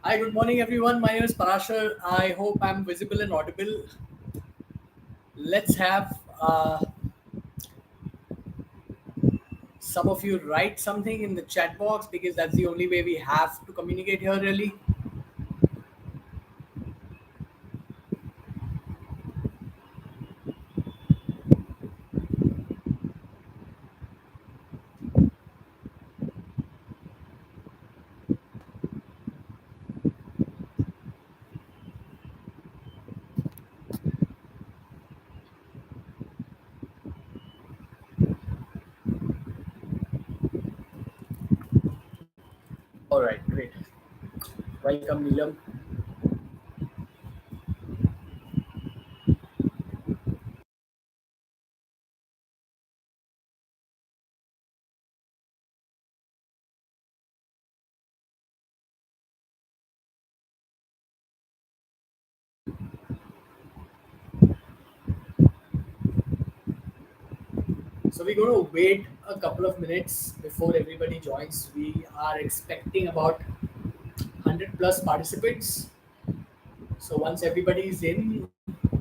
Hi, good morning, everyone. My name is Parashar. I hope I'm visible and audible. Let's have some of you write something in the chat box because that's the only way we have to communicate here, really. All right, great. Welcome, Neelam. So we're going to wait a couple of minutes before everybody joins. We are expecting about 100 plus participants. So once everybody is in,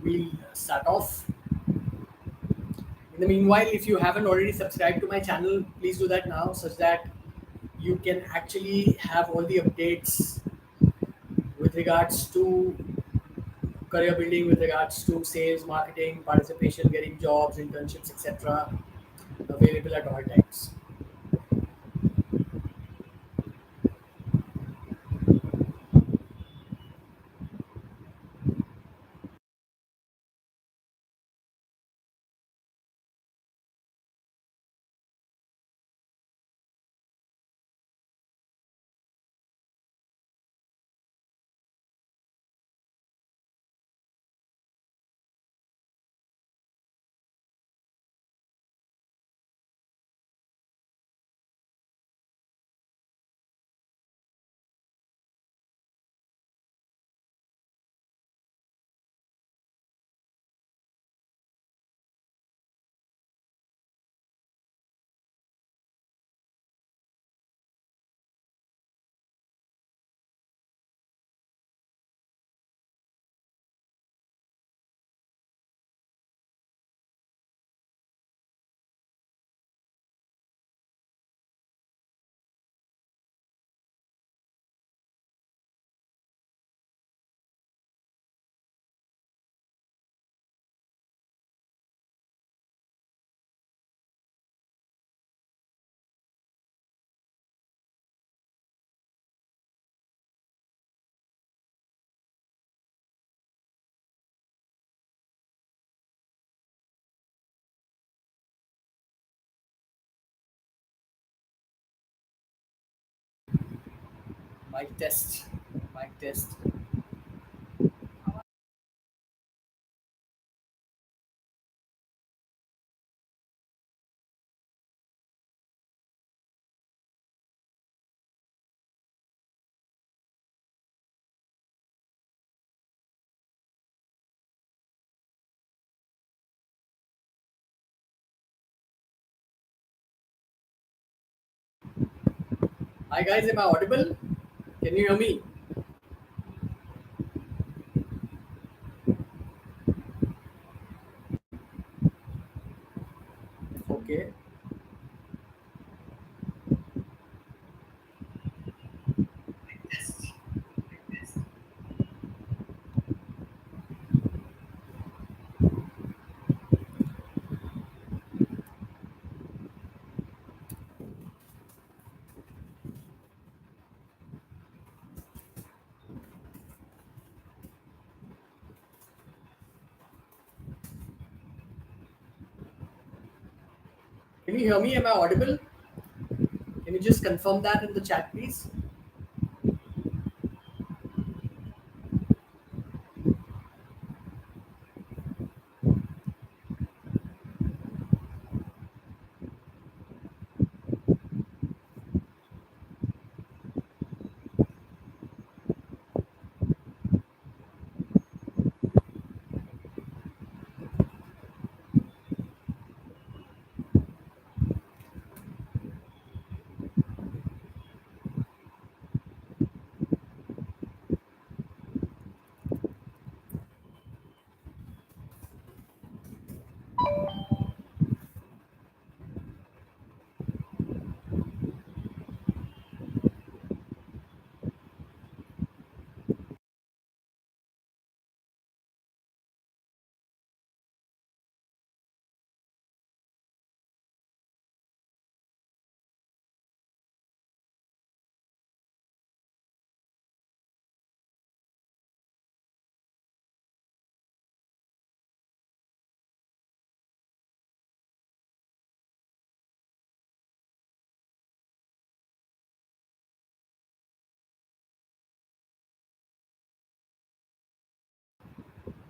we'll start off. In the meanwhile, if you haven't already subscribed to my channel, please do that now such that you can actually have all the updates with regards to career building, with regards to sales, marketing, participation, getting jobs, internships, etc. available at all times. Mic test. Mic test. Hi guys, am I audible? Can you hear me? Okay. Can you hear me? Am I audible? Can you just confirm that in the chat, please?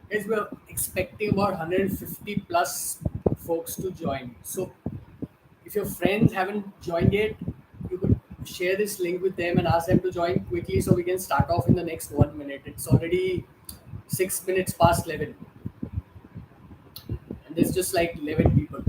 Guys, we're expecting about 150 plus folks to join. So if your friends haven't joined yet, you could share this link with them and ask them to join quickly so we can start off in the next 1 minute. It's already 6 minutes past 11, and there's just like 11 people.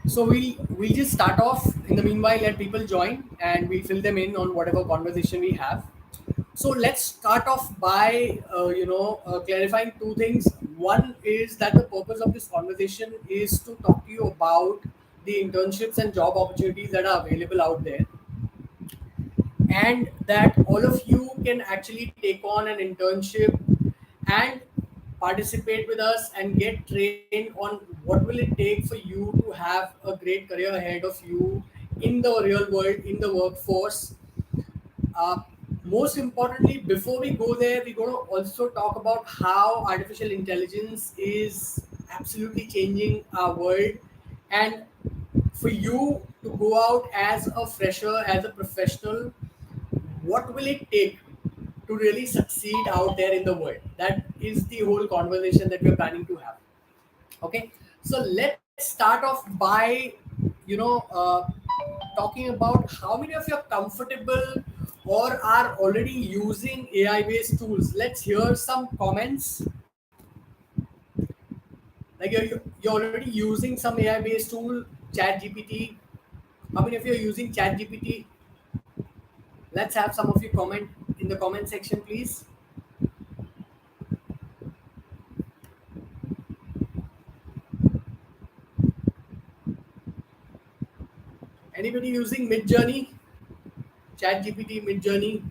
So we'll just start off. In the meanwhile, let people join and we'll fill them in on whatever conversation we have. So let's start off by clarifying two things. One is that the purpose of this conversation is to talk to you about the internships and job opportunities that are available out there, and that all of you can actually take on an internship and participate with us and get trained on what will it take for you to have a great career ahead of you in the real world, in the workforce. uh, Most importantly, before we go there, we're going to also talk about how artificial intelligence is absolutely changing our world. And for you to go out as a fresher, as a professional, what will it take to really succeed out there in the world? That is the whole conversation that we're planning to have. Okay, so let's start off by you know uh, talking about how many of you are comfortable or are already using AI based tools. Let's hear some comments. Like you're already using some AI based tool, Chat GPT. How many of you are using Chat GPT? Let's have some of you comment in the comment section, please. Anybody using Mid Journey, Chat GPT, Mid Journey?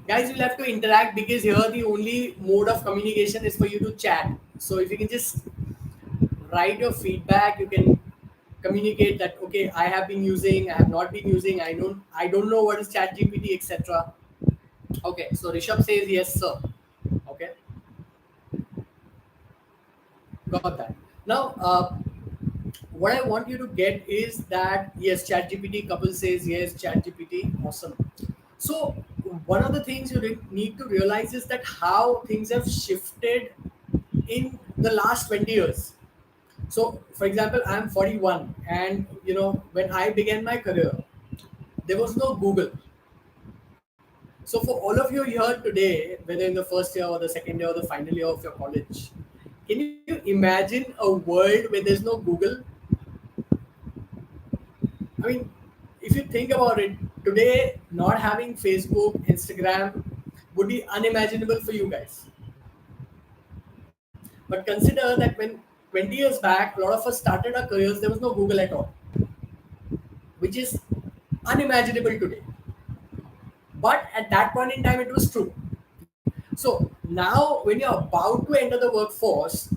Guys, you'll have to interact because here the only mode of communication is for you to chat. So if you can just write your feedback, you can communicate that okay, I have been using, I have not been using, I don't know what is Chat GPT, etc. Okay, so Rishabh says yes, sir. Okay, got that. Now, what I want you to get is that yes, ChatGPT, couple says yes, ChatGPT, awesome. So one of the things you need to realize is that how things have shifted in the last 20 years. So for example, I'm 41, and when I began my career, there was no Google. So for all of you here today, whether in the first year or the second year or the final year of your college, can you imagine a world where there's no Google? I mean, if you think about it, today not having Facebook, Instagram would be unimaginable for you guys. But consider that when 20 years back, a lot of us started our careers, there was no Google at all, which is unimaginable today. But at that point in time, it was true. So now, when you're about to enter the workforce,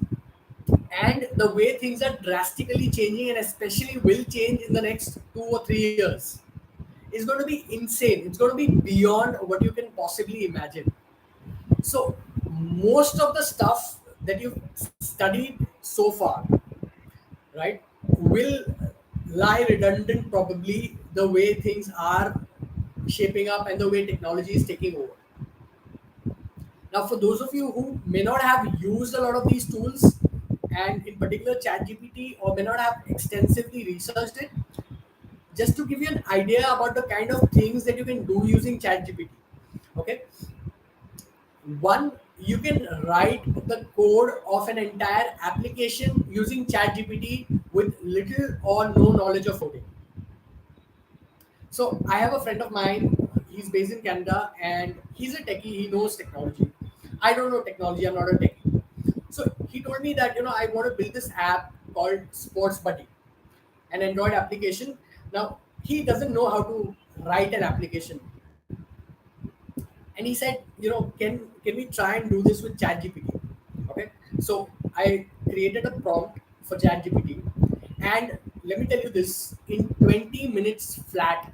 and the way things are drastically changing, and especially will change in the next 2 or 3 years, is going to be insane. It's going to be beyond what you can possibly imagine. So most of the stuff that you've studied so far, right, will lie redundant probably the way things are shaping up and the way technology is taking over. Now, for those of you who may not have used a lot of these tools, and in particular ChatGPT, or may not have extensively researched it, just to give you an idea about the kind of things that you can do using ChatGPT. Okay, one, you can write the code of an entire application using ChatGPT with little or no knowledge of coding. So I have a friend of mine. He's based in Canada, and he's a techie. He knows technology. I don't know technology. I'm not a techie. So he told me that I want to build this app called Sports Buddy, an Android application. Now he doesn't know how to write an application, and he said, can we try and do this with ChatGPT? Okay, so I created a prompt for ChatGPT, and let me tell you this: in 20 minutes flat,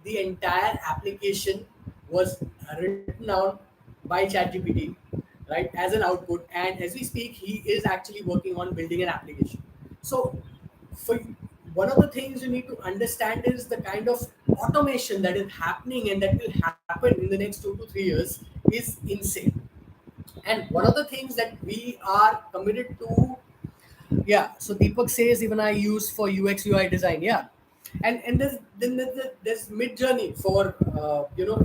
the entire application was written down by ChatGPT, right, as an output. And as we speak, he is actually working on building an application. So, for one of the things you need to understand is the kind of automation that is happening and that will happen in the next 2 to 3 years is insane. And one of the things that we are committed to, yeah. So Deepak says even I use for UX UI design. Yeah, and there's mid journey for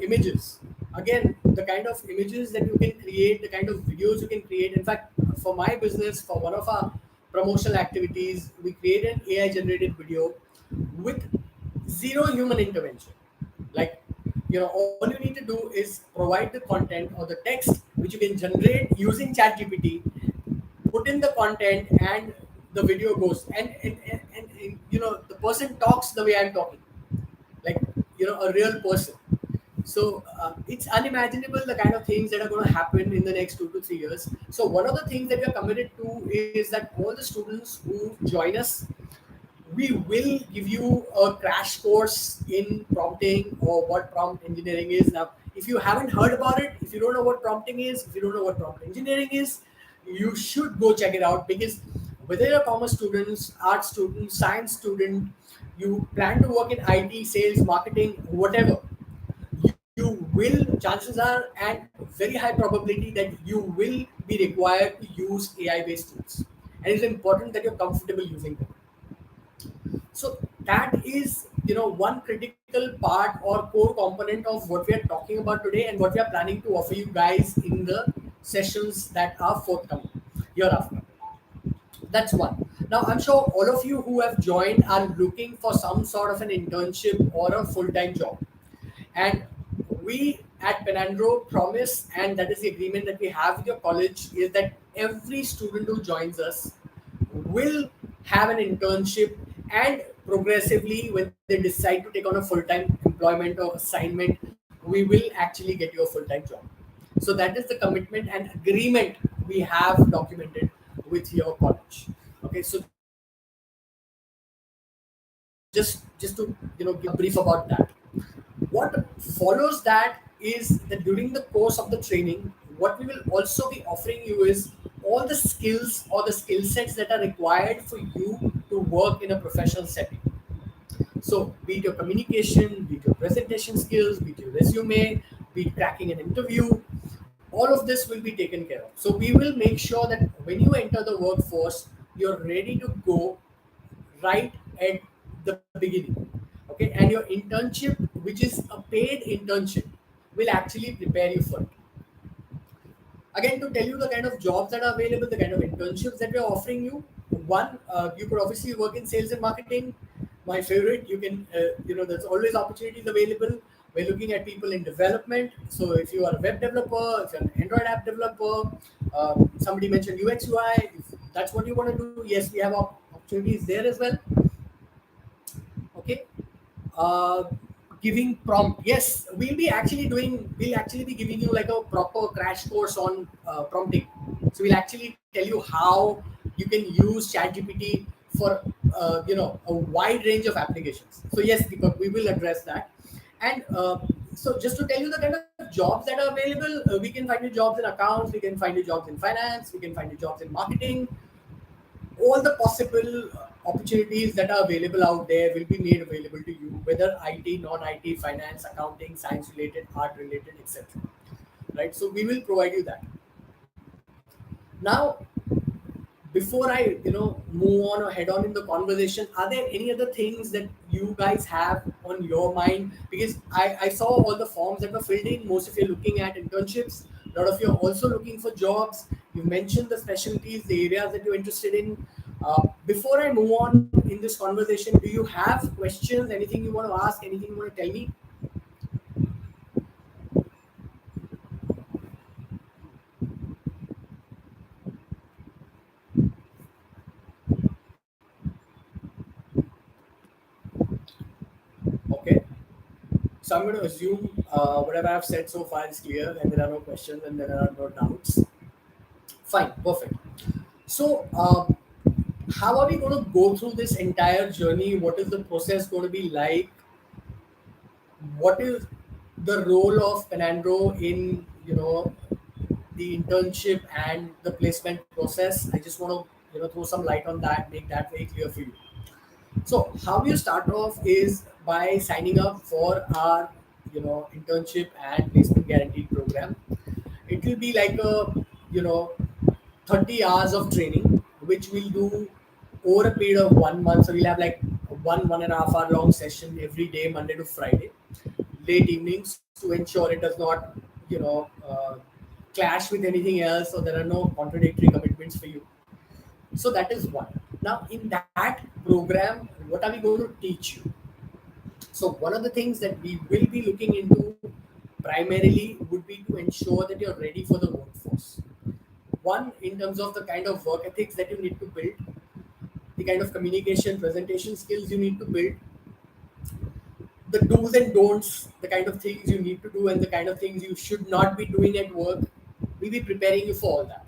images. Again, the kind of images that you can create, the kind of videos you can create. In fact, for my business, for one of our promotional activities, we create an AI generated video with zero human intervention. Like, all you need to do is provide the content or the text which you can generate using ChatGPT, put in the content, and the video goes, and the person talks the way I'm talking, like a real person. So it's unimaginable the kind of things that are going to happen in the next 2 to 3 years. So one of the things that we are committed to is that all the students who join us, we will give you a crash course in prompting or what prompt engineering is. Now, if you haven't heard about it, if you don't know what prompting is, if you don't know what prompt engineering is, you should go check it out. Because whether you're a commerce student, art student, science student, you plan to work in IT, sales, marketing, whatever, you will, chances are, and very high probability that you will be required to use AI based tools. And it's important that you're comfortable using them. So that is, one critical part or core component of what we are talking about today and what we are planning to offer you guys in the sessions that are forthcoming hereafter. That's one. Now, I'm sure all of you who have joined are looking for some sort of an internship or a full-time job. And we at Panandro promise, and that is the agreement that we have with your college, is that every student who joins us will have an internship, and progressively, when they decide to take on a full-time employment or assignment, we will actually get you a full-time job. So that is the commitment and agreement we have documented with your college. Okay, so just to give a brief about that. What follows that is that during the course of the training, what we will also be offering you is all the skills or the skill sets that are required for you to to work in a professional setting. So, be it your communication, be it your presentation skills, be it your resume, be it cracking an interview, all of this will be taken care of. So, we will make sure that when you enter the workforce, you're ready to go right at the beginning. Okay, and your internship, which is a paid internship, will actually prepare you for it. Again, to tell you the kind of jobs that are available, the kind of internships that we're offering you. One, you could obviously work in sales and marketing. My favorite, you can, there's always opportunities available. We're looking at people in development. So if you are a web developer, if you're an Android app developer, somebody mentioned UX UI, if that's what you want to do, yes, we have opportunities there as well. Okay. uh, Giving prompt, yes, we'll actually be giving you like a proper crash course on prompting. So we'll actually tell you how you can use ChatGPT for a wide range of applications. So yes, Deepak, we will address that. And so just to tell you the kind of jobs that are available, we can find you jobs in accounts, we can find you jobs in finance, we can find you jobs in marketing. All the possible opportunities that are available out there will be made available to you, whether IT, non-IT, finance, accounting, science related, art related, etc. Right? So we will provide you that. Now, before I move on or head on in the conversation, are there any other things that you guys have on your mind? Because I saw all the forms that were filled in. Most of you are looking at internships. A lot of you are also looking for jobs. You mentioned the specialties, the areas that you're interested in. Before I move on in this conversation, do you have questions, anything you want to ask, anything you want to tell me? Okay. So I'm going to assume whatever I've said so far is clear, and there are no questions and there are no doubts. Fine, perfect. So, how are we going to go through this entire journey? What is the process going to be like? What is the role of Panandro in the internship and the placement process? I just want to throw some light on that, make that very clear for you. So how you start off is by signing up for our internship and placement guaranteed program. It will be like a you know 30 hours of training, which we'll do over a period of 1 month. So we'll have like one and a half hour long session every day, Monday to Friday, late evenings, to ensure it does not, you know, uh, clash with anything else, or there are no contradictory commitments for you. So that is one. Now, in that program, what are we going to teach you? So one of the things that we will be looking into primarily would be to ensure that you're ready for the workforce. One, in terms of the kind of work ethics that you need to build, the kind of communication, presentation skills you need to build, the do's and don'ts, the kind of things you need to do, and the kind of things you should not be doing at work. We'll be preparing you for all that.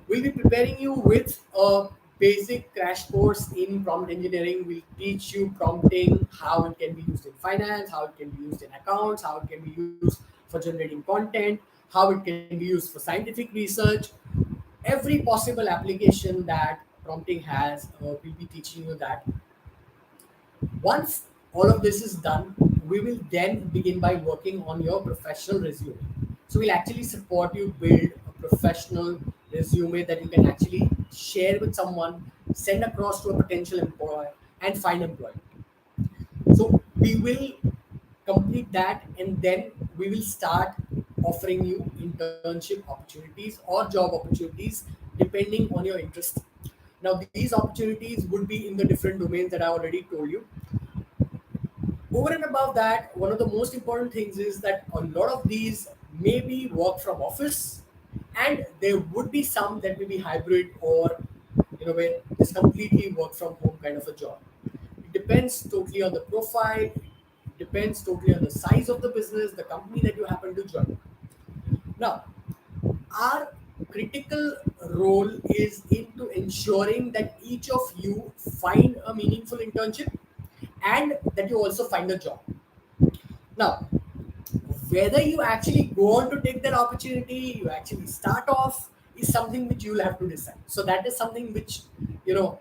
We'll be preparing you with a basic crash course in prompt engineering. We'll teach you prompting, how it can be used in finance, how it can be used in accounts, how it can be used for generating content, how it can be used for scientific research. Every possible application that prompting has, we'll be teaching you that. Once all of this is done, we will then begin by working on your professional resume. So we'll actually support you build a professional resume that you can actually share with someone, send across to a potential employer, and find employment. So we will complete that, and then we will start offering you internship opportunities or job opportunities depending on your interest. Now, these opportunities would be in the different domains that I already told you. Over and above that, one of the most important things is that a lot of these may be work from office, and there would be some that may be hybrid, or where it's completely work from home kind of a job. It depends totally on the profile, depends totally on the size of the business, the company that you happen to join. Now, our critical role is into ensuring that each of you find a meaningful internship and that you also find a job. Now, whether you actually go on to take that opportunity, you actually start off, is something which you'll have to decide. So that is something which, you know,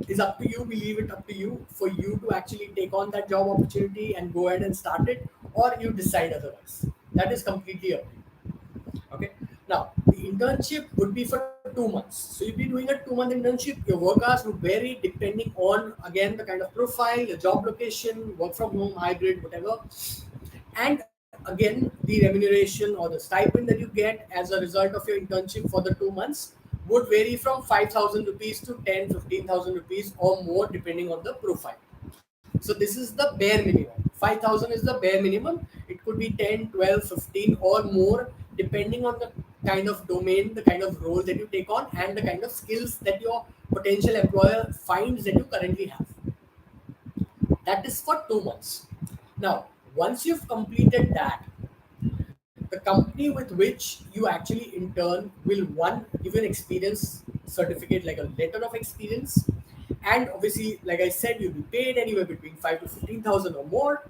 is up to you. We leave it up to you for you to actually take on that job opportunity and go ahead and start it, or you decide otherwise. That is completely up to you. Okay. Now, the internship would be for 2 months. So you'll be doing a 2-month internship. Your work hours would vary depending on, again, the kind of profile, the job location, work from home, hybrid, whatever. And again, the remuneration or the stipend that you get as a result of your internship for the 2 months would vary from 5,000 rupees to 10, 15,000 rupees or more depending on the profile. So this is the bare minimum. 5,000 is the bare minimum. It could be 10, 12, 15 or more depending on the kind of domain, the kind of role that you take on, and the kind of skills that your potential employer finds that you currently have. That is for 2 months. Now, once you've completed that, the company with which you actually intern will one give you an experience certificate, like a letter of experience, and obviously, like I said, you'll be paid anywhere between 5 to 15,000 or more.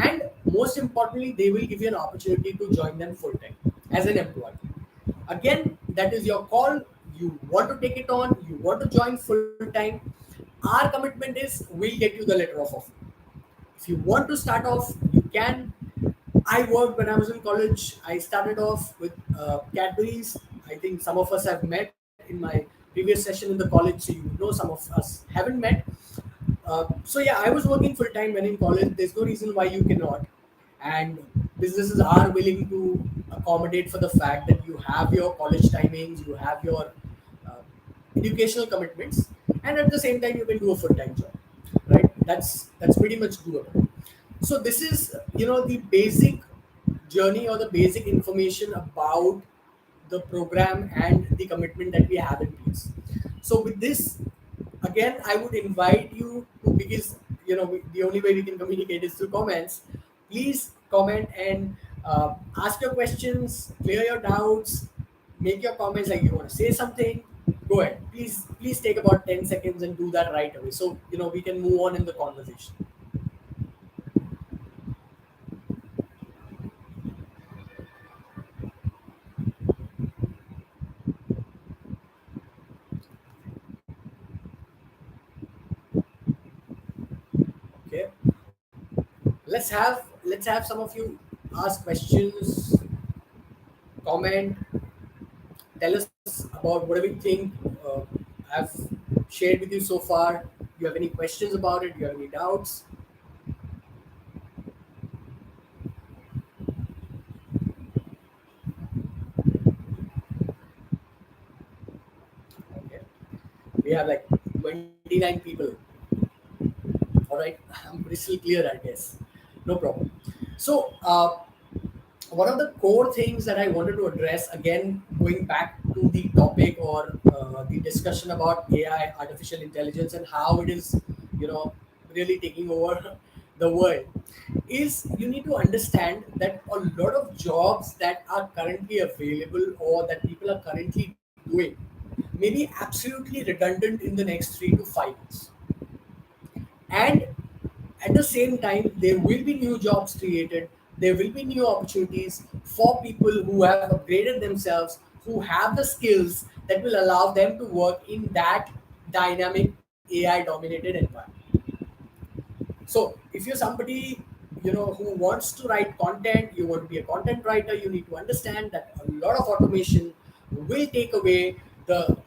And most importantly, they will give you an opportunity to join them full time as an employee. Again, that is your call. You want to take it on, you want to join full time. Our commitment is we'll get you the letter of offer. If you want to start off, you can. I worked when I was in college. I started off with Cadbury's. I think some of us have met in my previous session in the college, so you know some of us haven't met. So yeah, I was working full time when in college. There's no reason why you cannot. And businesses are willing to accommodate for the fact that you have your college timings, you have your uh, educational commitments, and at the same time you can do a full time job, right? That's pretty much doable. So this is, the basic journey or the basic information about the program and the commitment that we have in place. So with this, again, I would invite you to, because the only way we can communicate is through comments. Please comment and ask your questions, clear your doubts, make your comments. Like you want to say something, go ahead. Please take about 10 seconds and do that right away, so we can move on in the conversation. Okay, let's have some of you ask questions, comment, tell us about whatever you think. I've shared with you so far. You have any questions about it? You have any doubts? Okay, we have like 29 people. All right, I'm crystal clear, I guess. No problem. So, one of the core things that I wanted to address, again, going back to the topic or the discussion about AI, artificial intelligence, and how it is, you know, really taking over the world, is you need to understand that a lot of jobs that are currently available or that people are currently doing may be absolutely redundant in the next 3 to 5 years. And at the same time, there will be new jobs created, there will be new opportunities for people who have upgraded themselves, who have the skills that will allow them to work in that dynamic AI dominated environment. So if you're somebody who wants to write content, you want to be a content writer, you need to understand that a lot of automation will take away the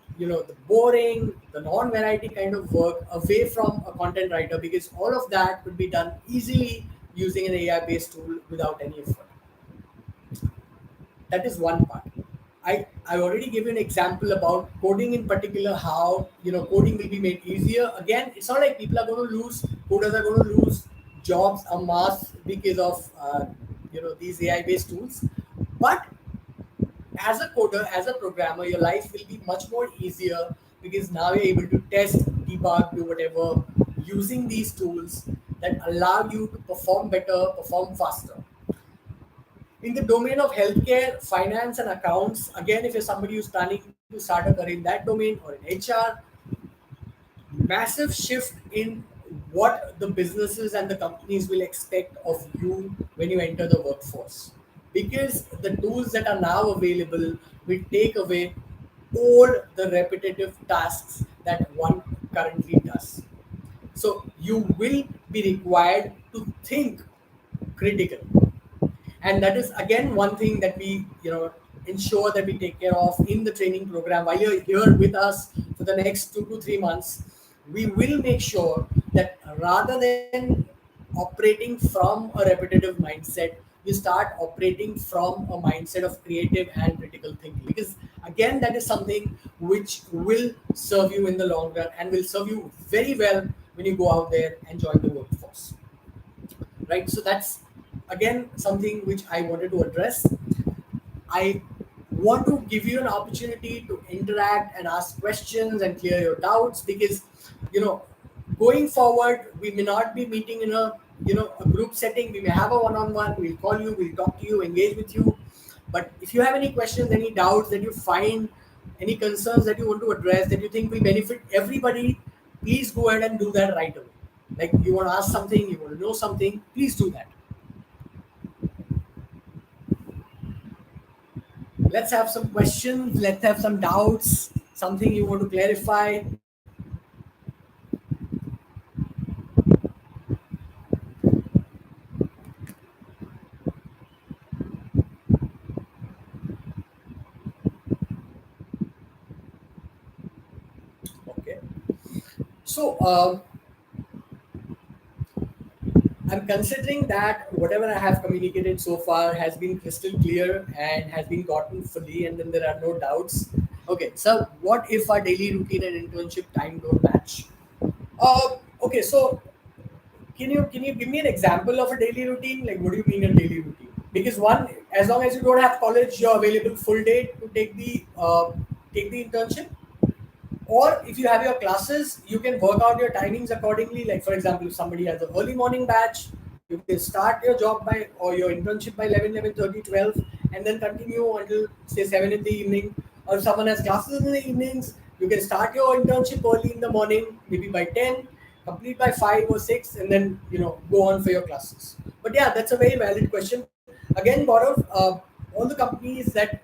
boring, the non-variety kind of work away from a content writer, because all of that could be done easily using an AI based tool without any effort. That is one part. I already gave you an example about coding in particular, how coding will be made easier. Again, it's not like people are going to lose, coders are going to lose jobs en masse because of these AI based tools. But as a coder, as a programmer, your life will be much more easier, because now you're able to test, debug, do whatever using these tools that allow you to perform better, perform faster. In the domain of healthcare, finance, and accounts, again, if you're somebody who's planning to start a career in that domain or in HR, massive shift in what the businesses and the companies will expect of you when you enter the workforce, because the tools that are now available will take away all the repetitive tasks that one currently does. So you will be required to think critical, and that is again one thing that we ensure that we take care of in the training program. While you're here with us for the next 2 to 3 months, we will make sure that rather than operating from a repetitive mindset, you start operating from a mindset of creative and critical thinking, because again that is something which will serve you in the long run and will serve you very well when you go out there and join the workforce, right? So that's again something which I wanted to address. I want to give you an opportunity to interact and ask questions and clear your doubts, because you know going forward we may not be meeting in a group setting. We may have a one-on-one. We'll call you, we'll talk to you, engage with you. But if you have any questions, any doubts that you find, any concerns that you want to address that you think will benefit everybody, please go ahead and do that right away. Like you want to ask something, you want to know something, please do that. Let's have some questions, let's have some doubts, something you want to clarify. Okay. So I'm considering that whatever I have communicated so far has been crystal clear and has been gotten fully, and then there are no doubts. Okay, so what if our daily routine and internship time don't match? Okay, so can you give me an example of a daily routine? Like, what do you mean a daily routine? Because one, as long as you don't have college, you're available full day to take the internship. Or if you have your classes, you can work out your timings accordingly. Like for example, if somebody has an early morning batch, you can start your job by or your internship by 11:30, 12, and then continue until say 7 in the evening. Or if someone has classes in the evenings, you can start your internship early in the morning, maybe by 10, complete by 5 or 6, and then go on for your classes. But yeah, that's a very valid question. Again, Gaurav, all the companies that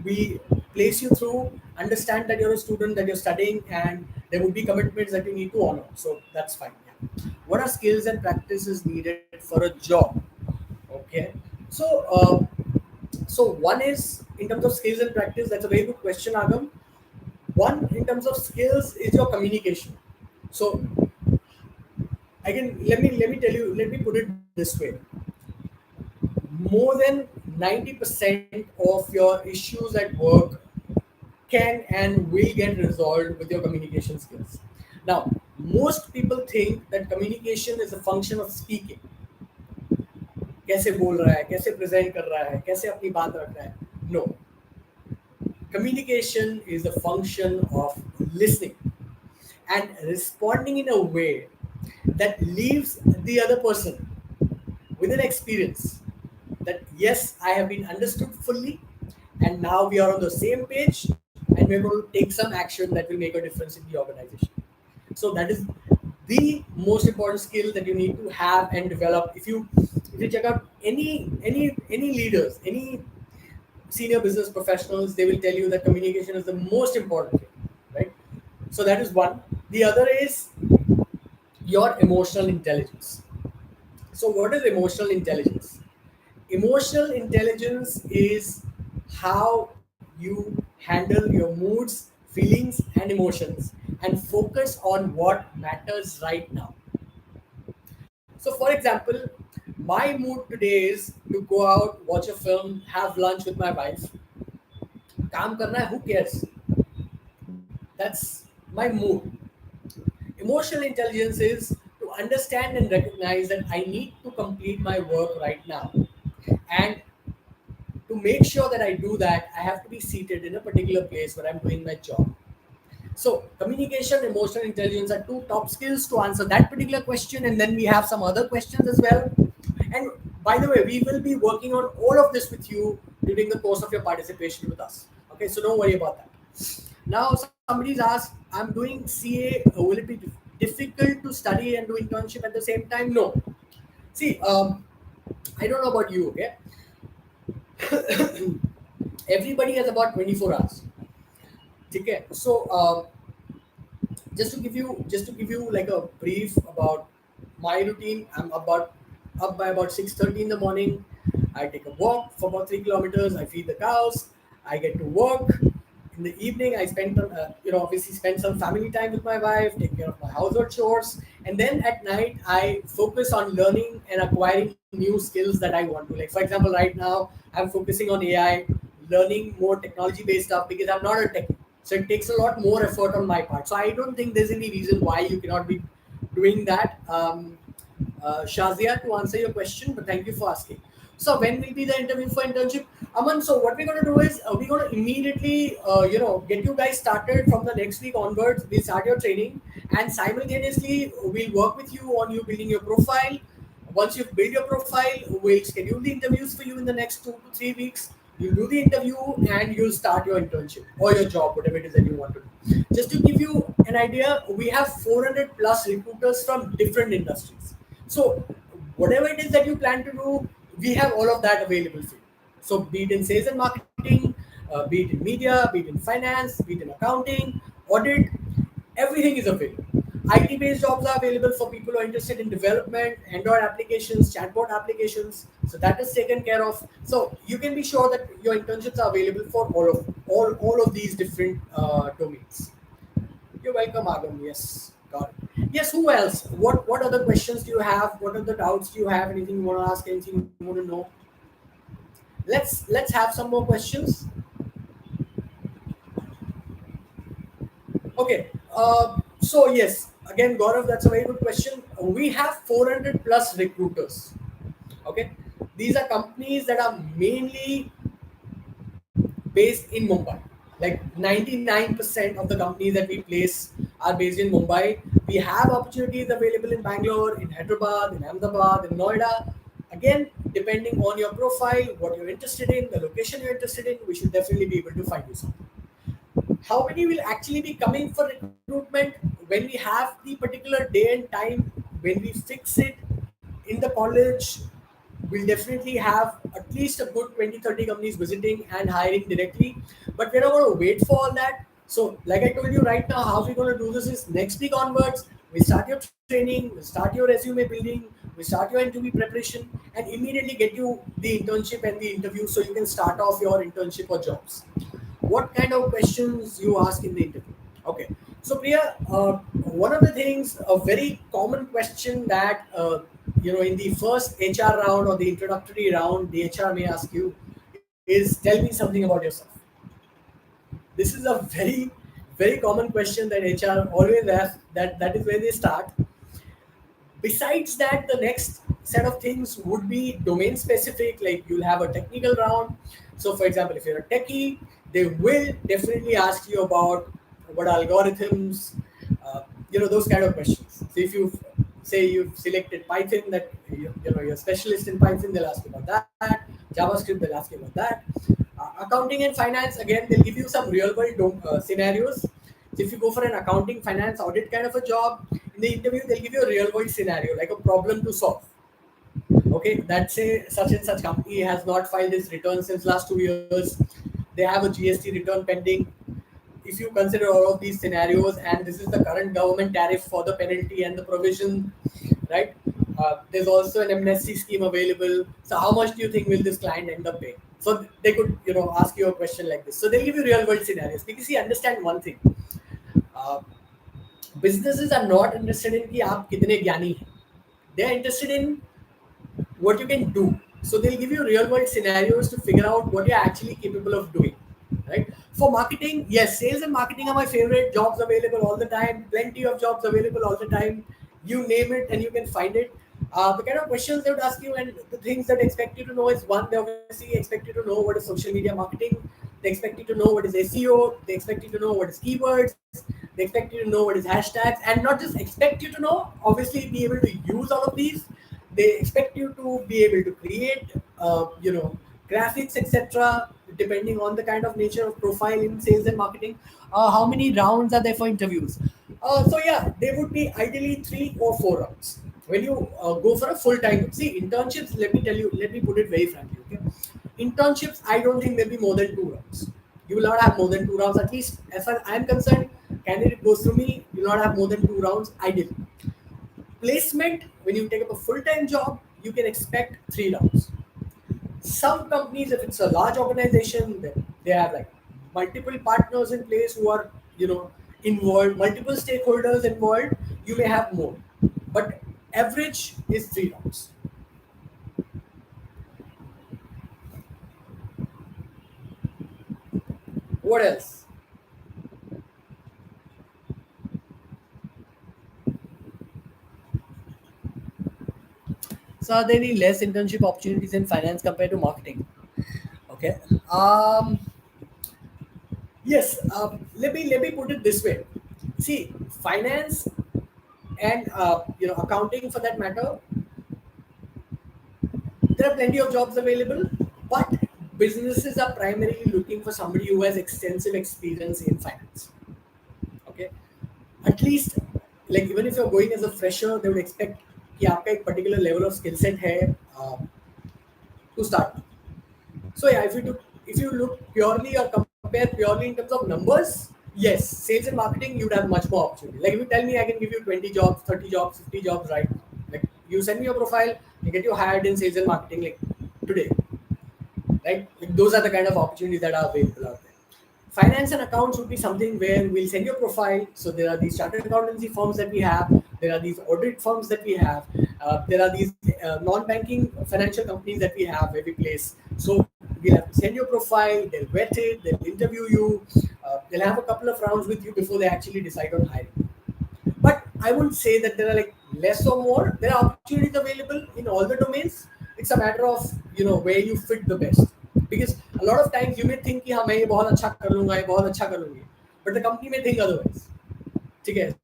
we place you through understand that you're a student, that you're studying, and there would be commitments that you need to honor. So that's fine. Yeah. What are skills and practices needed for a job? Okay. So so one is in terms of skills and practice. That's a very good question, Agam. One in terms of skills is your communication. So again, let me tell you. Let me put it this way: more than 90% of your issues at work can and will get resolved with your communication skills. Now, most people think that communication is a function of speaking. कैसे बोल रहा है, कैसे present कर रहा है, कैसे अपनी बात रख रहा है. No, communication is a function of listening and responding in a way that leaves the other person with an experience that yes, I have been understood fully, and now we are on the same page, and we're going to take some action that will make a difference in the organization. So that is the most important skill that you need to have and develop. If you check out any leaders, any senior business professionals, they will tell you that communication is the most important thing, right? So that is one. The other is your emotional intelligence. So what is emotional intelligence? Emotional intelligence is how you handle your moods, feelings, and emotions and focus on what matters right now. So, for example, my mood today is to go out, watch a film, have lunch with my wife. काम करना है, who cares? That's my mood. Emotional intelligence is to understand and recognize that I need to complete my work right now. And to make sure that I do that, I have to be seated in a particular place where I'm doing my job. So, communication, emotional intelligence are two top skills to answer that particular question, and then we have some other questions as well. And by the way, we will be working on all of this with you during the course of your participation with us. Okay, so don't worry about that. Now, somebody's asked, I'm doing CA, will it be difficult to study and do internship at the same time? No. See, I don't know about you, okay? Everybody has about 24 hours. Okay, so just to give you like a brief about my routine. I'm about up by about 6:30 in the morning. I take a walk for about 3 kilometers. I feed the cows. I get to work. In the evening, I spend obviously spend some family time with my wife, take care of my household chores, and then at night I focus on learning and acquiring new skills that I want to. Like for example, right now I'm focusing on AI, learning more technology based stuff because I'm not a techie. So it takes a lot more effort on my part. So I don't think there's any reason why you cannot be doing that. Shazia, to answer your question, but thank you for asking. So when will be the interview for internship? Aman, so what we're going to do is we're going to immediately, get you guys started from the next week onwards. We'll start your training and simultaneously we'll work with you on you building your profile. Once you've built your profile, we'll schedule the interviews for you in the next 2 to 3 weeks. You'll do the interview and you'll start your internship or your job, whatever it is that you want to do. Just to give you an idea, we have 400 plus recruiters from different industries. So whatever it is that you plan to do, we have all of that available for you. So be it in sales and marketing, be it in media, be it in finance, be it in accounting, audit, everything is available. IT-based jobs are available for people who are interested in development, Android applications, chatbot applications. So that is taken care of. So you can be sure that your internships are available for all of these different domains. You're welcome, Agam. Yes, got it. Yes, who else? What other questions do you have? What other doubts do you have? Anything you want to ask? Anything you want to know? Let's have some more questions. Okay. So yes, again, Gaurav, that's a very good question. We have 400 plus recruiters. Okay, these are companies that are mainly based in Mumbai. Like 99% of the companies that we place are based in Mumbai. We have opportunities available in Bangalore, in Hyderabad, in Ahmedabad, in Noida. Again, depending on your profile, what you're interested in, the location you're interested in, we should definitely be able to find you something. How many will actually be coming for recruitment when we have the particular day and time, when we fix it in the college? We'll definitely have at least a good 20-30 companies visiting and hiring directly, but we're not going to wait for all that. So like I told you right now, how we're going to do this is next week onwards we start your training, we start your resume building, we start your interview preparation, and immediately get you the internship and the interview so you can start off your internship or jobs. What kind of questions you ask in the interview? Okay, so Priya, one of the things, a very common question that in the first HR round or the introductory round, the HR may ask you is, tell me something about yourself. This is a very common question that HR always asks. That is where they start. Besides that, the next set of things would be domain specific, like you'll have a technical round. So for example, if you're a techie, they will definitely ask you about what algorithms, those kind of questions. So if you say you've selected Python, that you're a specialist in Python, they'll ask you about that. JavaScript, they'll ask you about that. Accounting and finance, again, they'll give you some real world scenarios. So if you go for an accounting, finance, audit kind of a job, in the interview they'll give you a real world scenario, like a problem to solve. Okay, that say such and such company has not filed its return since last 2 years. They have a GST return pending. If you consider all of these scenarios, and this is the current government tariff for the penalty and the provision, right? There's also an amnesty scheme available. So how much do you think will this client end up paying? So they could, ask you a question like this. So they'll give you real world scenarios because you understand one thing. Uh, Businesses are not interested in कि आप कितने ज्ञानी हैं. They are interested in what you can do. So they'll give you real world scenarios to figure out what you're actually capable of doing. Right? For marketing, yes, sales and marketing are my favorite. Jobs available all the time. Plenty of jobs available all the time. You name it and you can find it. The kind of questions they would ask you and the things that they expect you to know is, one, they obviously expect you to know what is social media marketing. They expect you to know what is SEO. They expect you to know what is keywords. They expect you to know what is hashtags, and not just expect you to know, obviously be able to use all of these. They expect you to be able to create, graphics, etc. Depending on the kind of nature of profile in sales and marketing. How many rounds are there for interviews? So yeah, they would be ideally 3 or 4 rounds. When you go for a full time, see internships. Let me put it very frankly. Okay, internships, I don't think there'll be more than 2 rounds. You will not have more than 2 rounds, at least as far as I'm concerned. candidate goes through me, you will not have more than 2 rounds, ideal. Placement, when you take up a full-time job, you can expect 3 rounds. Some companies, if it's a large organization, then they have like multiple partners in place who are, involved, multiple stakeholders involved, you may have more. But average is 3 rounds. What else? So are there any less internship opportunities in finance compared to marketing? Okay. Yes. Let me put it this way. See, finance and accounting for that matter, there are plenty of jobs available, but businesses are primarily looking for somebody who has extensive experience in finance. Okay. At least, like even if you're going as a fresher, they would expect कि आपका एक particular level of skill set है to start. So yeah, if you look purely or compare purely in terms of numbers, yes, sales and marketing you'd have much more opportunity. Like if you tell me I can give you 20 jobs, 30 jobs, 50 jobs, right? Like you send me your profile, I get you hired in sales and marketing like today, right? Like, those are the kind of opportunities that are available out there. Finance and accounts would be something where we'll send your profile. So there are these chartered accountancy firms that we have. There are these audit firms that we have. There are these non-banking financial companies that we have where we place. So we'll have to send your profile. They'll vet it. They'll interview you. They'll have a couple of rounds with you before they actually decide on hiring. But I wouldn't say that there are like less or more. There are opportunities available in all the domains. It's a matter of where you fit the best. Because a lot of times you may think कि हाँ मैं ये बहुत अच्छा कर लूँगा, ये बहुत अच्छा कर लूँगी, but the company may think otherwise. ठीक है?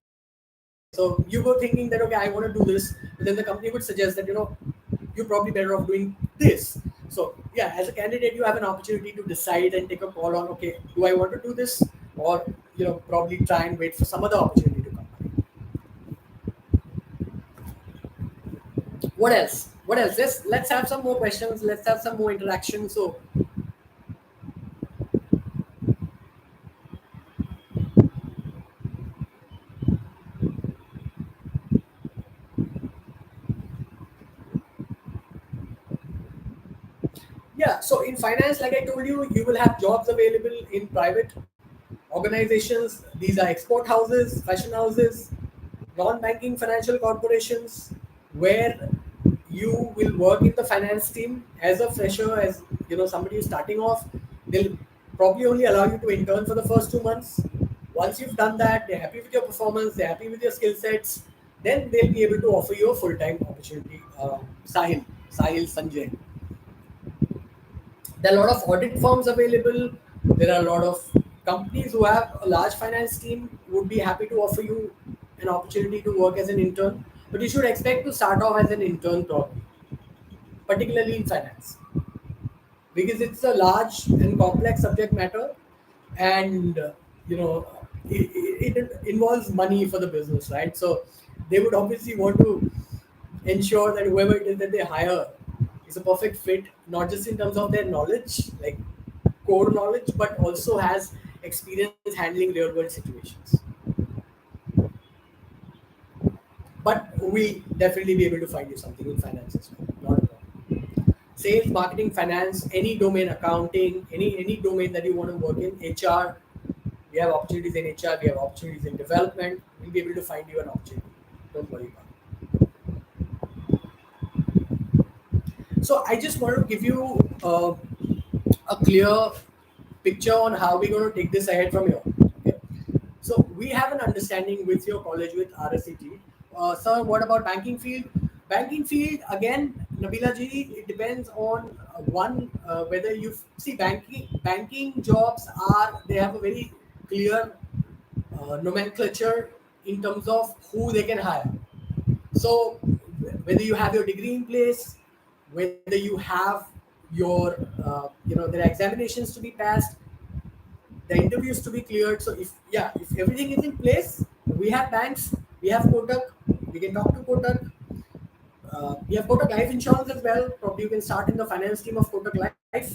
So you go thinking that okay, I want to do this, but then the company would suggest that you're probably better off doing this. So yeah, as a candidate, you have an opportunity to decide and take a call on okay, do I want to do this, or probably try and wait for some other opportunity to come. What else? What else? Let's have some more questions. Let's have some more interaction. So yeah, so in finance, like I told you, you will have jobs available in private organizations. These are export houses, fashion houses, non-banking financial corporations, where you will work in the finance team as a fresher, as somebody who's starting off. They'll probably only allow you to intern for the first 2 months. Once you've done that, they're happy with your performance, they're happy with your skill sets, then they'll be able to offer you a full-time opportunity. Sahil Sanjay. There are a lot of audit firms available. There are a lot of companies who have a large finance team would be happy to offer you an opportunity to work as an intern. But you should expect to start off as an intern probably, particularly in finance, because it's a large and complex subject matter, and you know it involves money for the business, right? So they would obviously want to ensure that whoever it is that they hire is a perfect fit, not just in terms of their knowledge, like core knowledge, but also has experience handling real world situations. But we definitely be able to find you something in finance as well. Not a problem. Sales, marketing, finance, any domain, accounting, any domain that you want to work in, HR. We have opportunities in HR. We have opportunities in development. We'll be able to find you an opportunity. Don't worry about it. So I just want to give you a clear picture on how we're going to take this ahead from here. Okay. So we have an understanding with your college with RSET. Sir, what about banking field? Banking field again, Nabila ji. It depends on one whether you see banking jobs are they have a very clear nomenclature in terms of who they can hire. So whether you have your degree in place, whether you have your there are examinations to be passed, the interviews to be cleared. So if everything is in place, we have banks, we have Kotak, we can talk to Kotak. We have Kotak Life Insurance as well. Probably you can start in the finance team of Kotak Life,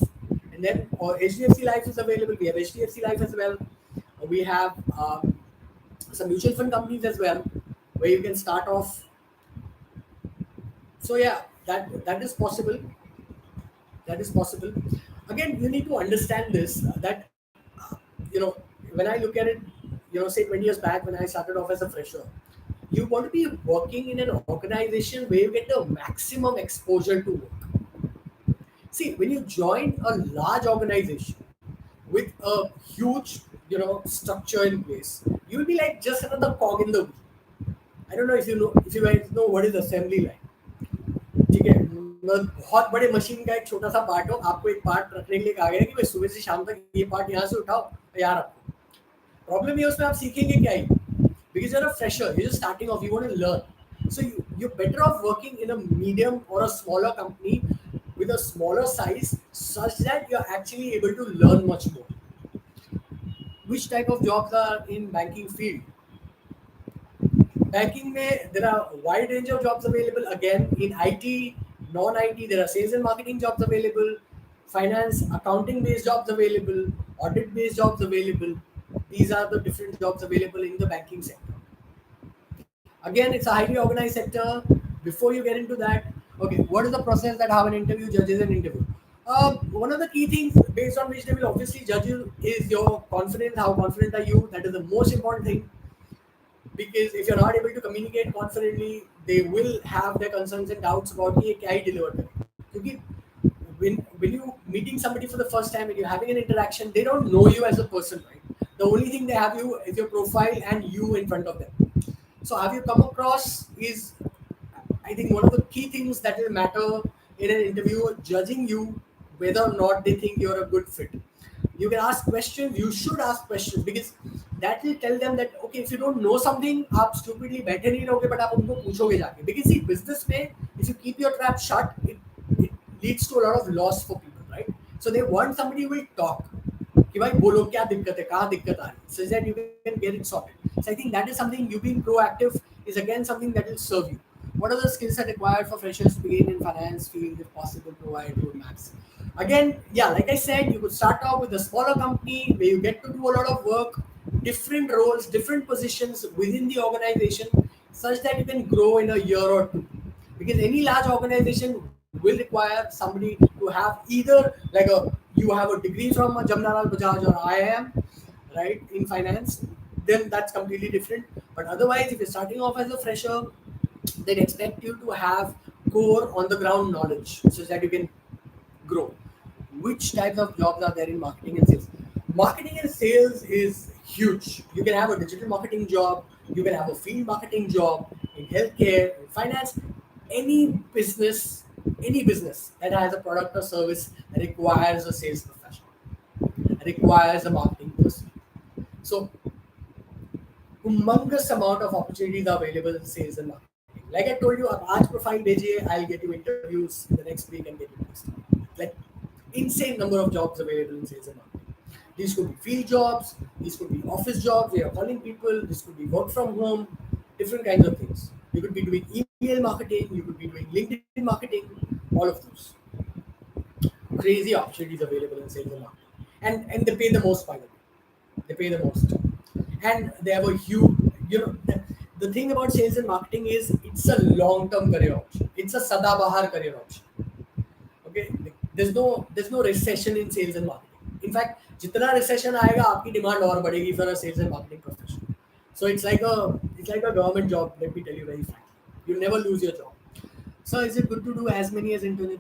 and then or HDFC Life is available. We have HDFC Life as well. We have some mutual fund companies as well, where you can start off. So yeah, that is possible. That is possible. Again, you need to understand this that you know when I look at it, say 20 years back when I started off as a fresher, you want to be working in an organization where you get the maximum exposure to work. See, when you join a large organization with a huge, structure in place, you'll be like just another cog in the wheel. I don't know if you guys know what is assembly line. ठीक है, मतलब बहुत बड़े machine का एक छोटा सा part हो, आपको एक पार्ट रखने के लिए कहा गया है कि भाई सुबह से शाम तक ये पार्ट यहाँ से उठाओ यहाँ रखो. प्रॉब्लम ये उसमें आप सीखेंगे क्या ही, because you're a fresher, you're just starting off, you want to learn. So you're better off working in a medium or a smaller company with a smaller size such that you're actually able to learn much more. Which type of jobs are in banking field? Banking mein, there are a wide range of jobs available. Again, in IT, non-IT, there are sales and marketing jobs available, finance, accounting based jobs available, audit based jobs available. These are the different jobs available in the banking sector. Again, it's a highly organized sector. Before you get into that, okay, what is the process that how an interview judges an interview? One of the key things based on which they will obviously judge you is your confidence. How confident are you? That is the most important thing. Because if you're not able to communicate confidently, they will have their concerns and doubts about ये क्या ही deliver करें. क्योंकि when you meeting somebody for the first time and you're having an interaction, they don't know you as a person, right? The only thing they have you is your profile and you in front of them. So have you come across is, I think, one of the key things that will matter in an interview, judging you whether or not they think you're a good fit. You can ask questions. You should ask questions because that will tell them that okay, if you don't know something, आप stupidly बैठे नहीं रहोगे, but आप उनको पूछोगे जाके. Because see, business में, if you keep your trap shut, it leads to a lot of loss for people, right? So they want somebody who will talk. कि भाई बोलो क्या दिक्कत है, कहाँ दिक्कत आ रही है, so that you can get it sorted. So I think that is something, you being proactive is again something that will serve you. What are the skills that are required for freshers to begin in finance field, if possible, provide roadmaps? Again, yeah, like I said, you could start off with a smaller company where you get to do a lot of work, different roles, different positions within the organization, such that you can grow in a year or two. Because any large organization will require somebody to have either like you have a degree from Jamnalal Bajaj or IIM, right, in finance, then that's completely different. But otherwise, if you're starting off as a fresher, they expect you to have core on the ground knowledge so that you can grow. Which types of jobs are there in marketing and sales? Marketing and sales is huge. You can have a digital marketing job, you can have a field marketing job in healthcare, in finance, any business that has a product or service that requires a sales professional, requires a marketing person. So humongous amount of opportunities are available in sales and marketing. Like I told you, आप आज profile भेजिए, I'll get you interviews in the next week and get you next. Like insane number of jobs available in sales and marketing. These could be field jobs, these could be office jobs where you're calling people, this could be work from home, different kinds of things. You could be doing email marketing, you could be doing LinkedIn marketing, all of those. Crazy opportunities available in sales and marketing. And they pay the most, by the way. They pay the most. And they have a huge, the thing about sales and marketing is it's a long-term career option. It's a sadabahar career option. Okay, there's no recession in sales and marketing. In fact, जितना recession आएगा आपकी demand और बढ़ेगी for a sales and marketing professional. So it's like a government job. Let me tell you very frankly, you never lose your job. So is it good to do as many as internship?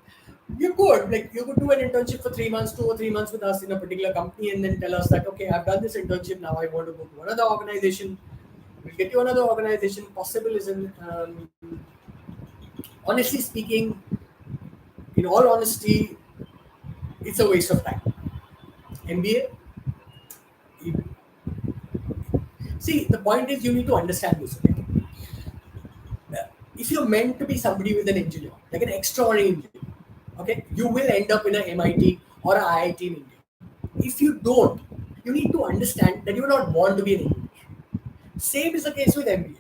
You could do an internship for 3 months, 2 or 3 months with us in a particular company, and then tell us that okay, I've done this internship, now I want to go to another organization. We'll get you another organization. Possible isn't. Honestly speaking, in all honesty, it's a waste of time. MBA. See, the point is you need to understand this. Okay? If you're meant to be somebody with an engineer, like an extraordinary engineer, okay, you will end up in an MIT or an IIT in India. If you don't, you need to understand that you do not want to be an engineer. Same is the case with MBA.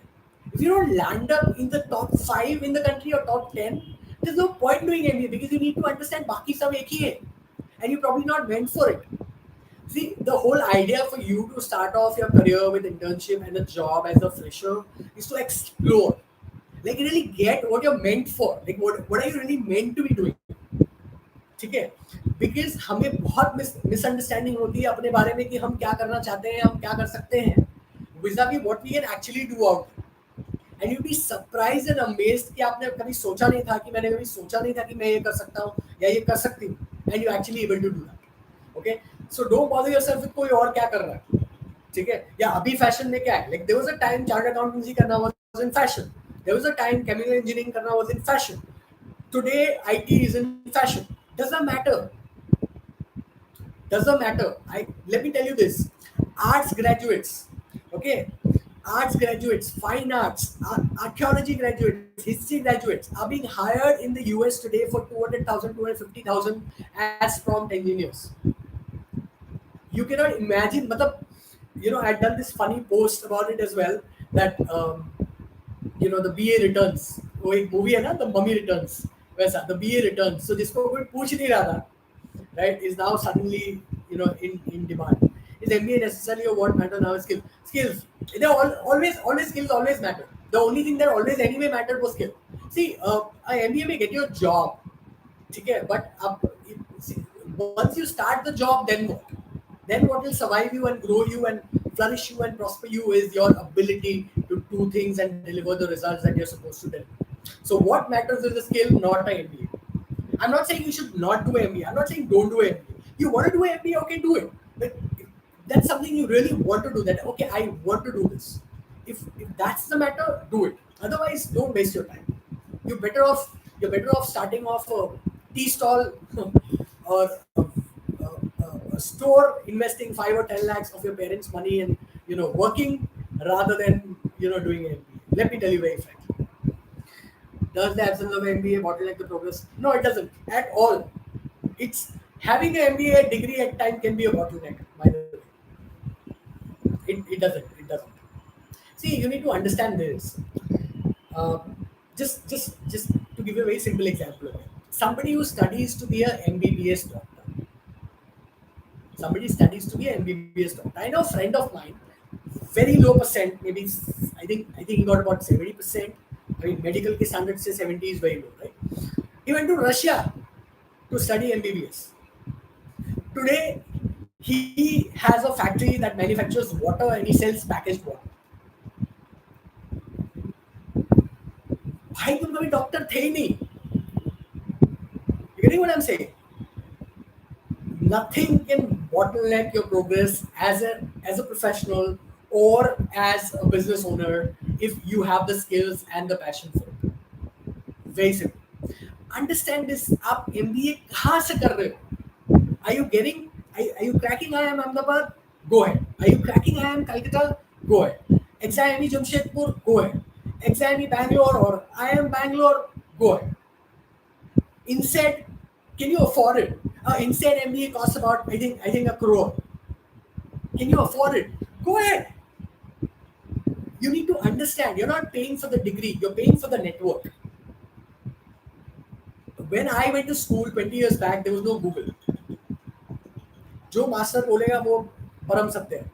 If you don't land up in the top 5 in the country or top 10, there's no point doing MBA because you need to understand baki sab ek hi hai, and you're probably not meant for it. See, the whole idea for you to start off your career with internship and a job as a fresher is to explore, like really get what you're meant for, like what are you really meant to be doing. ठीक है, because हमें बहुत misunderstanding होती है अपने बारे में कि हम क्या करना चाहते हैं, हम क्या कर सकते हैं, vis-a-vis what we can actually do out. And you be surprised and amazed कि आपने कभी सोचा नहीं था, कि मैंने कभी सोचा नहीं था कि मैं ये कर सकता हूँ या ये कर सकती हूँ, and you actually able to do that. Okay, so don't bother yourself with कोई और क्या कर रहा है, ठीक है। या अभी फैशन में क्या है, like there was a time chartered accountancy करना was in fashion, there was a time chemical engineering करना was in fashion, today IT is in fashion. Doesn't matter. Doesn't matter. Let me tell you this. Arts graduates, okay, arts graduates, fine arts, archaeology graduates, history graduates are being hired in the US today for 200,000, 250,000 as prompt engineers. You cannot imagine. I've done this funny post about it as well, that the BA returns, वो एक movie है ना, the mummy returns, वैसा the BA returns. so जिसको कोई पूछ नहीं रहा था, right, is now suddenly in demand. Is MBA necessary or what matter now? Skills, they always skills always matter. The only thing that always anyway mattered was skill. See, MBA may get you a job, ठीक है, but once you start the job, then what? Then what will survive you and grow you and flourish you and prosper you is your ability to do things and deliver the results that you're supposed to deliver. So what matters is the skill, not an MBA. I'm not saying you should not do MBA. I'm not saying don't do MBA. You want to do MBA, okay, do it. But if that's something you really want to do, that okay, I want to do this. If that's the matter, do it. Otherwise, don't waste your time. You're better off starting off a tea stall or a store, investing 5 or 10 lakhs of your parents' money and working, rather than doing MBA. Let me tell you very frankly. Does the absence of MBA bottleneck the progress? No, it doesn't at all. It's having an MBA degree at time can be a bottleneck, by the way. It doesn't. See, you need to understand this. Just to give you a very simple example. Somebody who studies to be a MBBS doctor. Somebody studies to be an MBBS doctor. I know a friend of mine, very low percent, maybe I think he got about 70%. I mean, medical के standard से 70 is very low, right? He went to Russia to study MBBS. Today, he has a factory that manufactures water and he sells packaged water. भाई तुम कभी doctor थे ही नहीं. You getting what I'm saying? Nothing can bottleneck your progress as a professional or as a business owner if you have the skills and the passion for it. Very simple. Understand this. आप MBA कहाँ से कर रहे हो? Are you cracking IIM Ahmedabad? Go ahead. Are you cracking IIM Calcutta? Go ahead. XIME Jamshedpur? Go ahead. XIME Bangalore or IIM Bangalore? Go ahead. Instead, can you afford it? Instead, MBA costs about I think $1 crore. Can you afford it? Go ahead. You need to understand, you're not paying for the degree, you're paying for the network. When I went to school 20 years back, there was no Google. जो master बोलेगा वो परम सत्य है.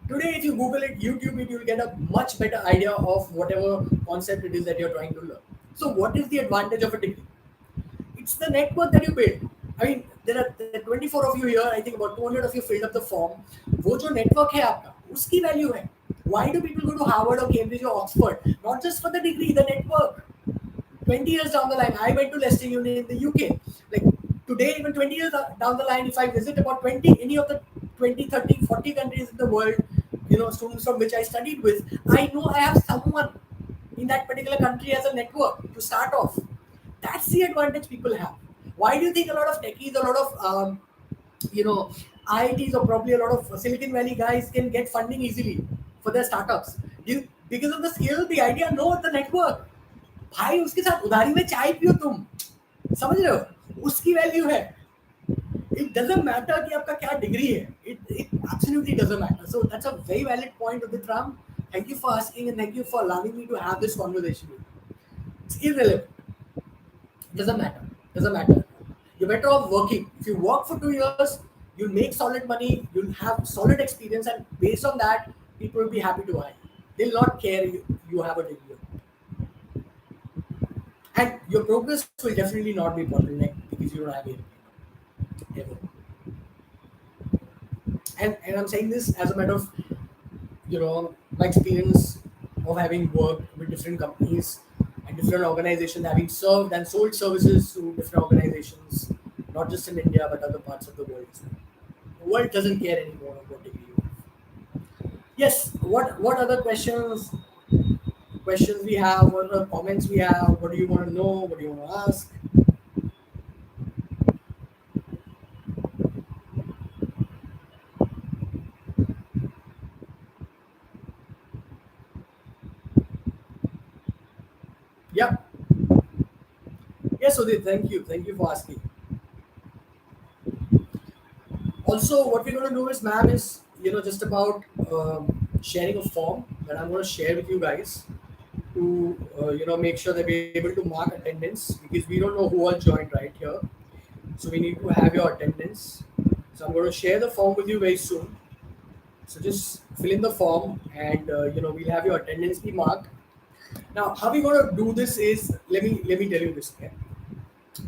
Today, if you Google it, YouTube it, you'll get a much better idea of whatever concept it is that you're trying to learn. So what is the advantage of a degree? It's the network that you build. I mean, there are 24 of you here. I think about 200 of you filled up the form. वो जो network है आपका, उसकी value है. Why do people go to Harvard or Cambridge or Oxford? Not just for the degree, the network. 20 years down the line, I went to Leicester Uni in the UK. Like today, even 20 years down the line, if I visit about any of the 20, 30, 40 countries in the world, students from which I studied with, I know I have someone in that particular country as a network to start off. That's the advantage people have. Why do you think a lot of techies, a lot of IITs or probably a lot of Silicon Valley guys can get funding easily for their startups? Because of the skill, the idea, no, the network. भाई उसके साथ उधारी में चाय पियो तुम, समझ रहे हो? उसकी वैल्यू है. It doesn't matter कि आपका क्या डिग्री है. It absolutely doesn't matter. So that's a very valid point, Udit Ram. Thank you for asking and thank you for allowing me to have this conversation with you. It's irrelevant. Doesn't matter. You're better off working. If you work for 2 years, You'll make solid money, you'll have solid experience, and based on that, people will be happy to hire you. They'll not care you have a degree. And your progress will definitely not be bottleneck because you don't have a ever. And I'm saying this as a matter of my experience of having worked with different companies and different organizations, having served and sold services to different organizations, not just in India but other parts of the world as well. The world doesn't care anymore about degree you have. Yes. What other questions we have? What other comments we have? What do you want to know? What do you want to ask? Yeah. Yes, Udit. Thank you for asking. Also, what we're going to do is, ma'am, is just about sharing a form that I'm going to share with you guys to make sure that we're able to mark attendance because we don't know who all joined right here. So we need to have your attendance. So I'm going to share the form with you very soon. So just fill in the form, and we'll have your attendance be marked. Now, how we going to do this is, let me tell you this, okay?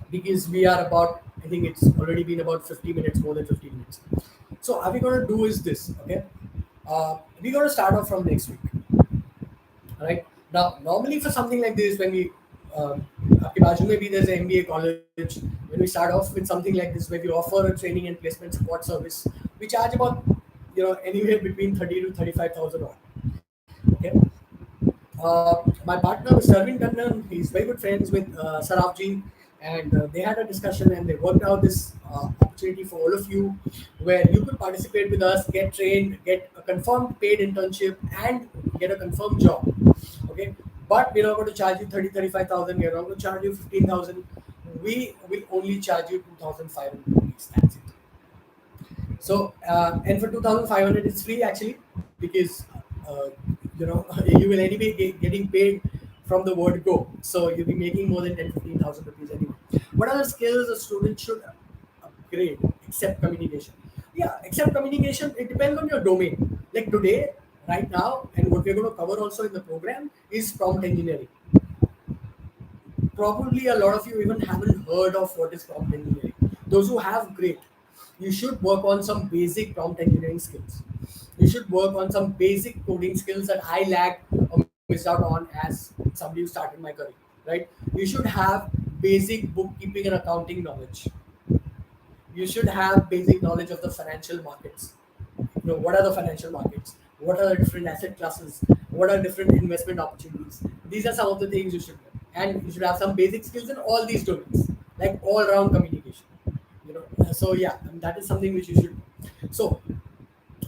Because we are about, I think it's already been about 50 minutes, more than 50 minutes. So how we going to do is this, okay? We're going to start off from next week. All right. Now, normally for something like this, when we, आपके बाजू में भी there's an MBA college, when we start off with something like this, where we offer a training and placement support service, we charge about, anywhere between 30 to 35,000 odd. Okay. My partner, Mr. Arvind Tandon, he's very good friends with Sarafji, and they had a discussion and they worked out this opportunity for all of you, where you could participate with us, get trained, get a confirmed paid internship, and get a confirmed job. Okay, but we're not going to charge you 35,000. We're not going to charge you 15,000. We will only charge you 2,500 rupees. That's it. So, and for 2,500, it's free actually, because uh, you will anyway getting paid from the word go. So you'll be making more than 10, 15,000 rupees anyway. What are the skills a student should upgrade except communication? Yeah, except communication, it depends on your domain. Like today, right now, and what we're going to cover also in the program is prompt engineering. Probably a lot of you even haven't heard of what is prompt engineering. Those who have, great. You should work on some basic prompt engineering skills. You should work on some basic coding skills that I lacked or missed out on as somebody who started my career, right? You should have basic bookkeeping and accounting knowledge. You should have basic knowledge of the financial markets. What are the financial markets? What are the different asset classes? What are different investment opportunities? These are some of the things you should know. And you should have some basic skills in all these domains, like all around communication. So yeah, and that is something which you should know. So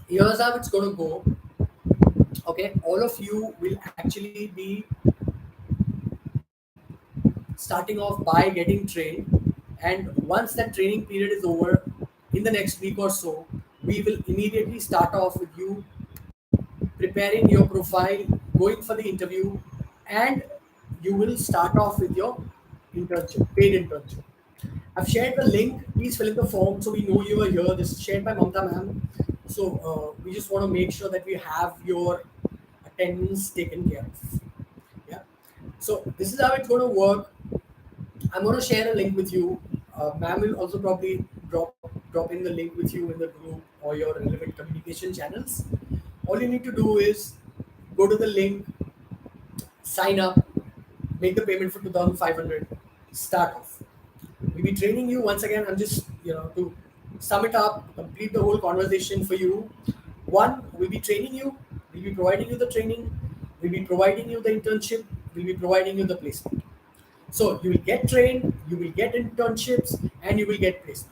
here's how it's going to go. Okay, all of you will actually be starting off by getting trained, and once that training period is over, in the next week or so, we will immediately start off with you preparing your profile, going for the interview, and you will start off with your internship, paid internship. I've shared the link. Please fill in the form so we know you are here. This is shared by Mamta ma'am. So we just want to make sure that we have your attendance taken care of. Yeah. So this is how it's going to work. I'm going to share a link with you. Ma'am will also probably drop in the link with you in the group or your relevant communication channels. All you need to do is go to the link, sign up, make the payment for 2,500, start off. We'll be training you once again. I'm just to sum it up, complete the whole conversation for you. One, we'll be training you. We'll be providing you the training. We'll be providing you the internship. We'll be providing you the placement. So you will get trained, you will get internships, and you will get placement.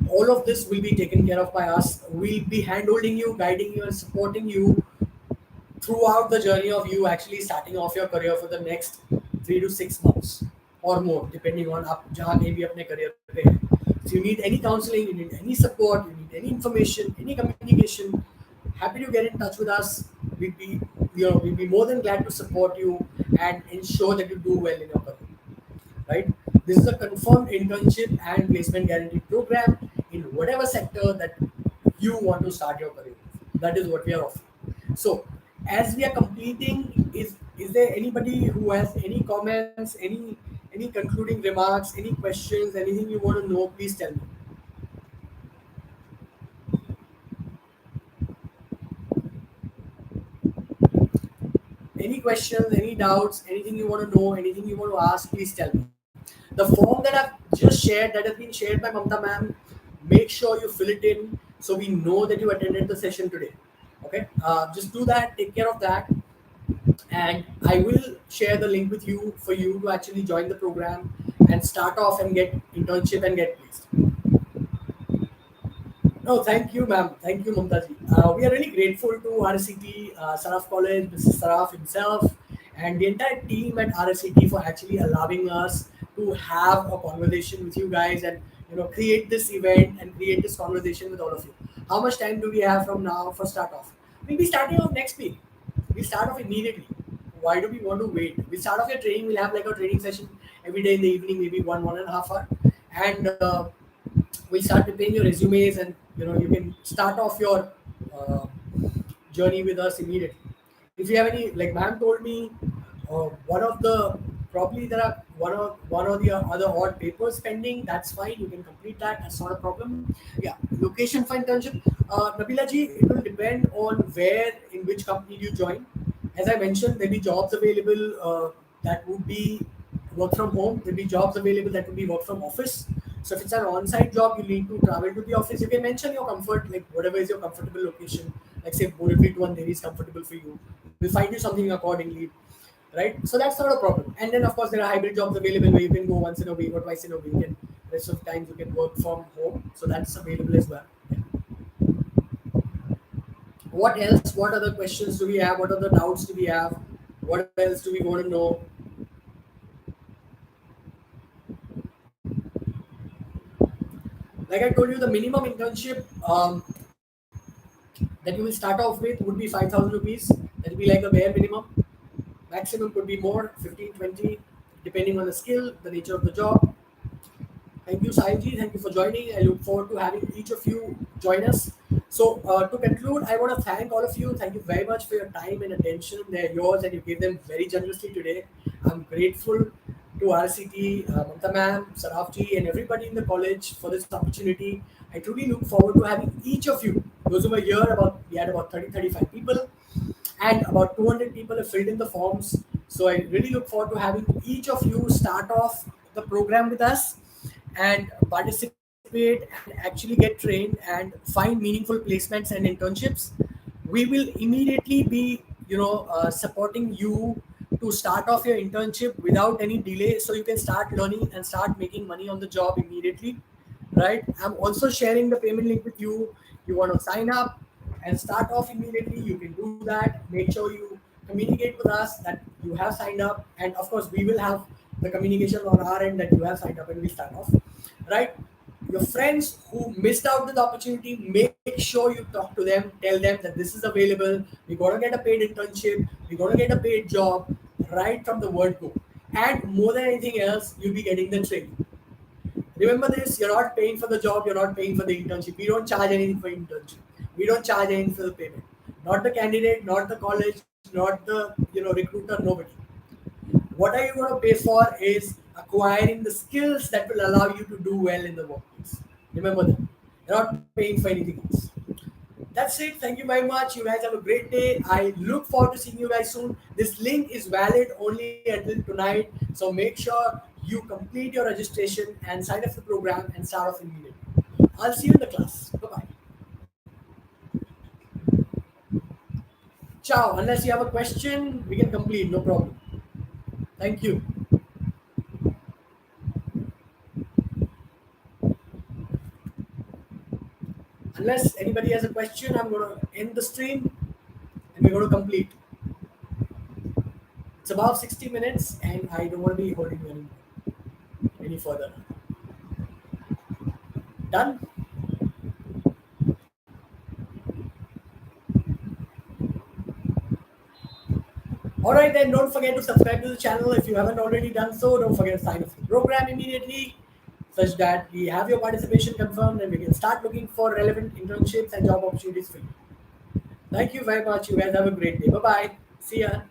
All of this will be taken care of by us. We'll be hand-holding you, guiding you, and supporting you throughout the journey of you actually starting off your career for the next 3 to 6 months or more, depending on आप जहाँ कहीं भी अपने career पे हैं. So you need any counseling, you need any support, you need any information, any communication, happy to get in touch with us. We'd be more than glad to support you and ensure that you do well in your career. Right? This is a confirmed internship and placement guarantee program. in whatever sector that you want to start your career with. That is what we are offering. So, as we are completing, is there anybody who has any comments, any concluding remarks, any questions, anything you want to know? Please tell me. Any questions, any doubts, anything you want to know, anything you want to ask, please tell me. The form that I've just shared, that has been shared by Mamta ma'am, make sure you fill it in so we know that you attended the session today. Okay, just do that, take care of that, and I will share the link with you for you to actually join the program and start off and get internship and get placed. No, thank you, ma'am. Thank you, Mumtaji. We are really grateful to RSET, Saraf College, Mrs. Saraf himself, and the entire team at RSET for actually allowing us to have a conversation with you guys and create this event and create this conversation with all of you. How much time do we have from now for start off? We'll be starting off next week. We start off immediately. Why do we want to wait? We start off your training. We'll have like a training session every day in the evening, maybe one and a half hour, and we'll start preparing your resumes, and you can start off your uh, journey with us immediately. If you have any, like ma'am told me, one of the probably there are one or the other odd papers pending. That's fine. You can complete that. That's not a problem. Yeah, location for internship. Nabila ji, it will depend on where in which company you join. As I mentioned, there'll be jobs available that would be work from home. There'll be jobs available that would be work from office. So if it's an on-site job, you need to travel to the office. You can mention your comfort, like whatever is your comfortable location. Like say Borivali to Andheri is comfortable for you. We'll find you something accordingly, right? So that's not a problem. And then of course there are hybrid jobs available where you can go once in a week or twice in a week, and rest of times you can work from home. So that's available as well. Yeah. What else? What other questions do we have? What other doubts do we have? What else do we want to know? Like I told you, the minimum internship that you will start off with would be 5,000 rupees. That will be like a bare minimum. Maximum could be more, 15, 20, depending on the skill, the nature of the job. Thank you, Sahilji. Thank you for joining. I look forward to having each of you join us. So, to conclude, I want to thank all of you. Thank you very much for your time and attention. They're yours, and you gave them very generously today. I'm grateful to RCT, Mamta ma'am, Sarafji, and everybody in the college for this opportunity. I truly look forward to having each of you. Those who were here, we had about 30, 35 people, and about 200 people have filled in the forms. So I really look forward to having each of you start off the program with us and participate and actually get trained and find meaningful placements and internships. We will immediately be supporting you to start off your internship without any delay, so you can start learning and start making money on the job immediately, right? I'm also sharing the payment link with you. You want to sign up and start off immediately, you can do that. Make sure you communicate with us that you have signed up, and of course we will have the communication on our end that you have signed up and we start off, right? Your friends who missed out on the opportunity, make sure you talk to them, tell them that this is available. We're going to get a paid internship, we're going to get a paid job right from the word go. And more than anything else, you'll be getting the training. Remember this, you're not paying for the job, you're not paying for the internship. We don't charge anything for internship. We don't charge anything for the payment. Not the candidate, not the college, not the recruiter, nobody. What are you going to pay for is acquiring the skills that will allow you to do well in the workplace. Remember that. You're not paying for anything else. That's it. Thank you very much. You guys have a great day. I look forward to seeing you guys soon. This link is valid only until tonight. So make sure you complete your registration and sign up for the program and start off immediately. I'll see you in the class. Bye-bye. Ciao. Unless you have a question, we can complete. No problem. Thank you. Unless anybody has a question, I'm going to end the stream and we're going to complete. It's about 60 minutes and I don't want to be holding you any further. Done? Alright then, don't forget to subscribe to the channel if you haven't already done so. Don't forget to sign up for the program immediately. such that we have your participation confirmed and we can start looking for relevant internships and job opportunities for you. Thank you very much. You guys have a great day. Bye bye. See ya.